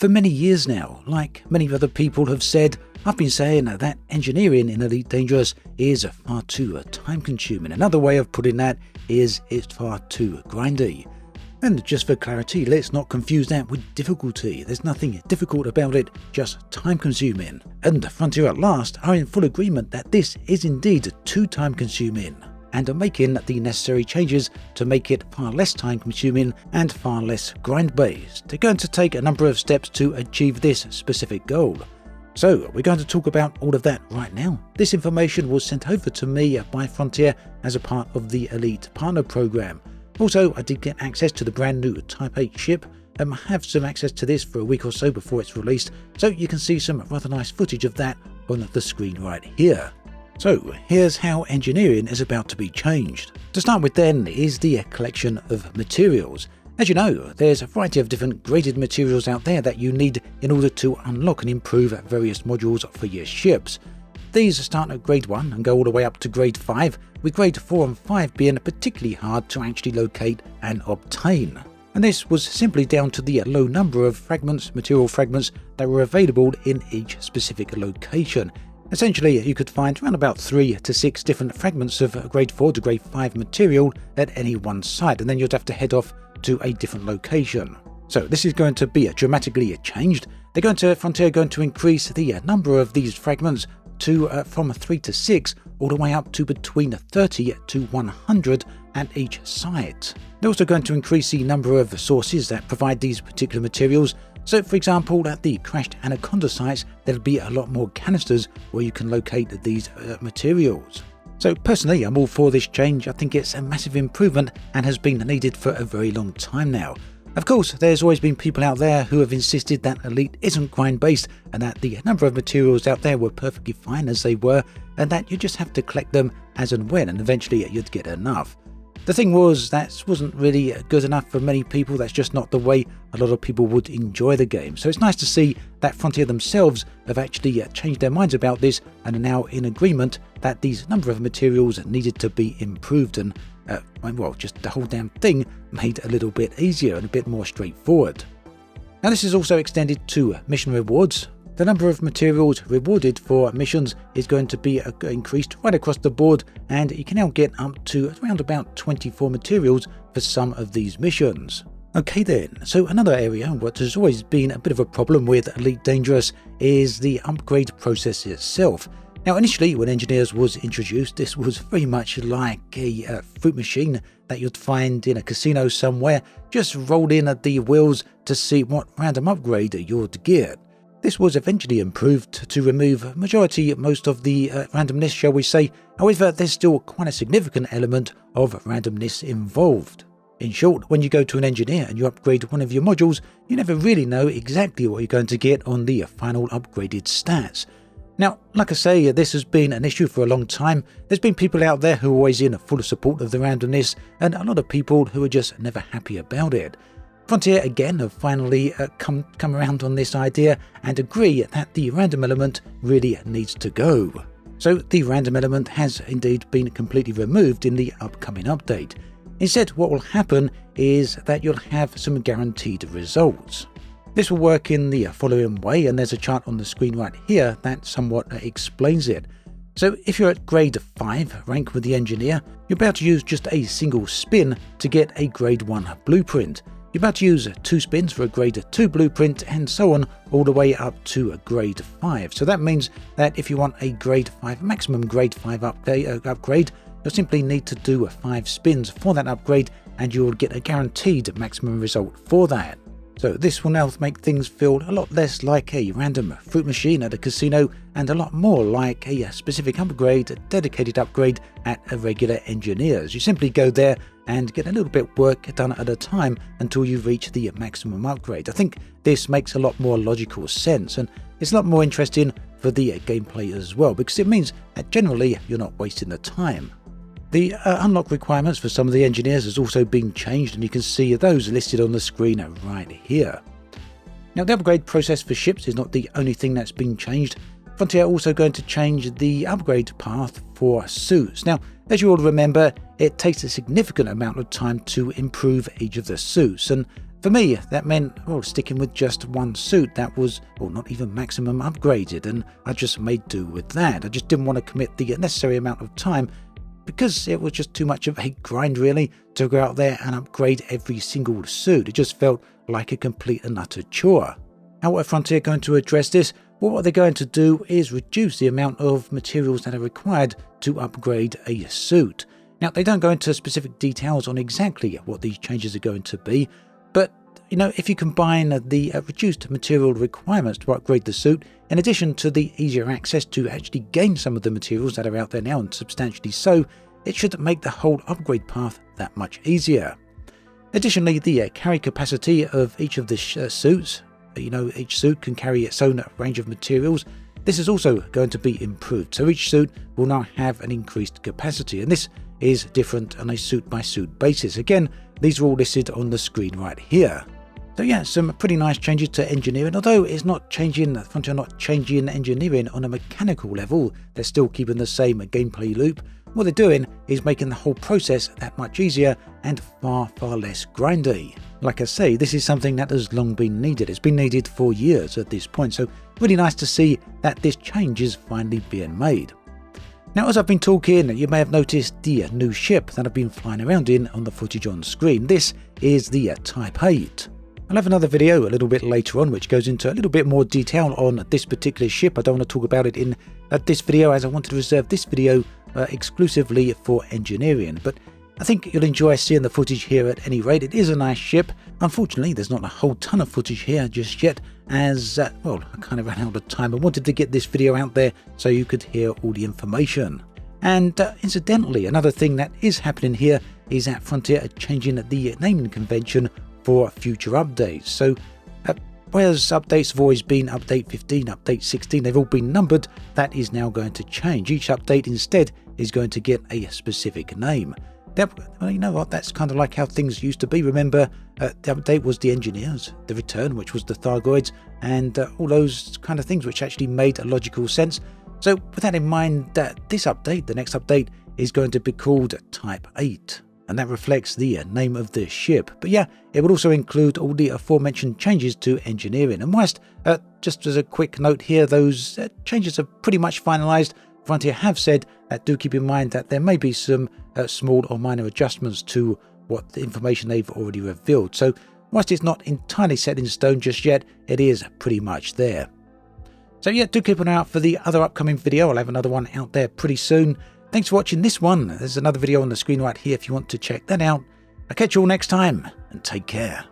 For many years now, like many other people have said, I've been saying that engineering in Elite Dangerous is far too time-consuming. Another way of putting that is it's far too grindy. And just for clarity, let's not confuse that with difficulty. There's nothing difficult about it, just time-consuming. And Frontier at last are in full agreement that this is indeed too time-consuming, and are making the necessary changes to make it far less time-consuming and far less grind-based. They're going to take a number of steps to achieve this specific goal. So we're going to talk about all of that right now. This information was sent over to me by Frontier as a part of the Elite Partner Program. Also, I did get access to the brand new Type 8 ship and have some access to this for a week or so before it's released, so you can see some rather nice footage of that on the screen right here. So here's how engineering is about to be changed. To start with then is the collection of materials. As you know, there's a variety of different graded materials out there that you need in order to unlock and improve various modules for your ships. These start at grade 1 and go all the way up to grade 5, with grade 4 and 5 being particularly hard to actually locate and obtain. And this was simply down to the low number of material fragments that were available in each specific location. Essentially, you could find around about 3 to 6 different fragments of grade 4 to grade 5 material at any one site, and then you'd have to head off to a different location. So this is going to be dramatically changed. Frontier are going to increase the number of these fragments to from 3 to 6 all the way up to between 30 to 100 at each site. They're also going to increase the number of sources that provide these particular materials. So for example, at the crashed Anaconda sites, there'll be a lot more canisters where you can locate these materials. So personally, I'm all for this change. I think it's a massive improvement and has been needed for a very long time now. Of course, there's always been people out there who have insisted that Elite isn't grind-based and that the number of materials out there were perfectly fine as they were, and that you just have to collect them as and when, and eventually you'd get enough. The thing was, that wasn't really good enough for many people. That's just not the way a lot of people would enjoy the game. So it's nice to see that Frontier themselves have actually changed their minds about this and are now in agreement that these number of materials needed to be improved and, just the whole damn thing made a little bit easier and a bit more straightforward. Now this is also extended to mission rewards. The number of materials rewarded for missions is going to be increased right across the board, and you can now get up to around about 24 materials for some of these missions. Okay then, so another area what has always been a bit of a problem with Elite Dangerous is the upgrade process itself. Now initially when Engineers was introduced, this was very much like a fruit machine that you'd find in a casino somewhere, just roll in at the wheels to see what random upgrade you'd get. This was eventually improved to remove most of the randomness, shall we say. However, there's still quite a significant element of randomness involved. In short, when you go to an engineer and you upgrade one of your modules, you never really know exactly what you're going to get on the final upgraded stats. Now, like I say, this has been an issue for a long time. There's been people out there who are always in full support of the randomness, and a lot of people who are just never happy about it. Frontier again have finally come around on this idea and agree that the random element really needs to go. So the random element has indeed been completely removed in the upcoming update. Instead, what will happen is that you'll have some guaranteed results. This will work in the following way, and there's a chart on the screen right here that somewhat explains it. So if you're at grade 5 rank with the engineer, you're about to use just a single spin to get a grade 1 blueprint. You're about to use 2 spins for a grade 2 blueprint, and so on all the way up to a grade 5. So that means that if you want a grade 5, maximum grade 5 upgrade, you'll simply need to do 5 spins for that upgrade, and you'll get a guaranteed maximum result for that. So this will now make things feel a lot less like a random fruit machine at a casino and a lot more like a specific upgrade, a dedicated upgrade at a regular engineer's. You simply go there and get a little bit work done at a time until you reach the maximum upgrade. I think this makes a lot more logical sense, and it's a lot more interesting for the gameplay as well, because it means that generally you're not wasting the time. The unlock requirements for some of the engineers has also been changed, and you can see those listed on the screen right here. Now, the upgrade process for ships is not the only thing that's been changed. Frontier are also going to change the upgrade path for suits. Now, as you all remember, it takes a significant amount of time to improve each of the suits, and For me, that meant, well, sticking with just one suit that was, well, not even maximum upgraded, and I just made do with that. I just didn't want to commit the necessary amount of time because it was just too much of a grind, really, to go out there and upgrade every single suit. It just felt like a complete and utter chore. How are Frontier going to address this? Well, what they're going to do is reduce the amount of materials that are required to upgrade a suit. Now, they don't go into specific details on exactly what these changes are going to be, but if you combine the reduced material requirements to upgrade the suit, in addition to the easier access to actually gain some of the materials that are out there now, and substantially so, it should make the whole upgrade path that much easier. Additionally, the carry capacity of each of the suits, each suit can carry its own range of materials. This is also going to be improved, so each suit will now have an increased capacity, and this is different on a suit-by-suit basis. Again, these are all listed on the screen right here. So yeah, some pretty nice changes to engineering, although it's not changing, Frontier are not changing engineering on a mechanical level. They're still keeping the same gameplay loop. What they're doing is making the whole process that much easier and far, far less grindy. Like I say, this is something that has long been needed. It's been needed for years at this point, so really nice to see that this change is finally being made. Now, as I've been talking, you may have noticed the new ship that I've been flying around in on the footage on screen. This is the Type 8. I'll have another video a little bit later on which goes into a little bit more detail on this particular ship. I don't want to talk about it in this video, as I wanted to reserve this video exclusively for engineering, but I think you'll enjoy seeing the footage here at any rate. It is a nice ship. Unfortunately, there's not a whole ton of footage here just yet, as, I kind of ran out of time. I wanted to get this video out there so you could hear all the information. And incidentally, another thing that is happening here is that Frontier are changing the naming convention for future updates. So, whereas updates have always been Update 15, Update 16, they've all been numbered, that is now going to change. Each update instead is going to get a specific name. Well, you know what, that's kind of like how things used to be. Remember, the update was the Engineers, the Return, which was the Thargoids, and all those kind of things which actually made a logical sense. So with that in mind, this update, the next update, is going to be called Type 8. And that reflects the name of the ship. But yeah, it will also include all the aforementioned changes to engineering. And whilst, just as a quick note here, those changes are pretty much finalised, Frontier have said do keep in mind that there may be some small or minor adjustments to what the information they've already revealed. So whilst it's not entirely set in stone just yet, it is pretty much there. So yeah, do keep an eye out for the other upcoming video. I'll have another one out there pretty soon. Thanks for watching this one. There's another video on the screen right here if you want to check that out. I'll catch you all next time, and take care.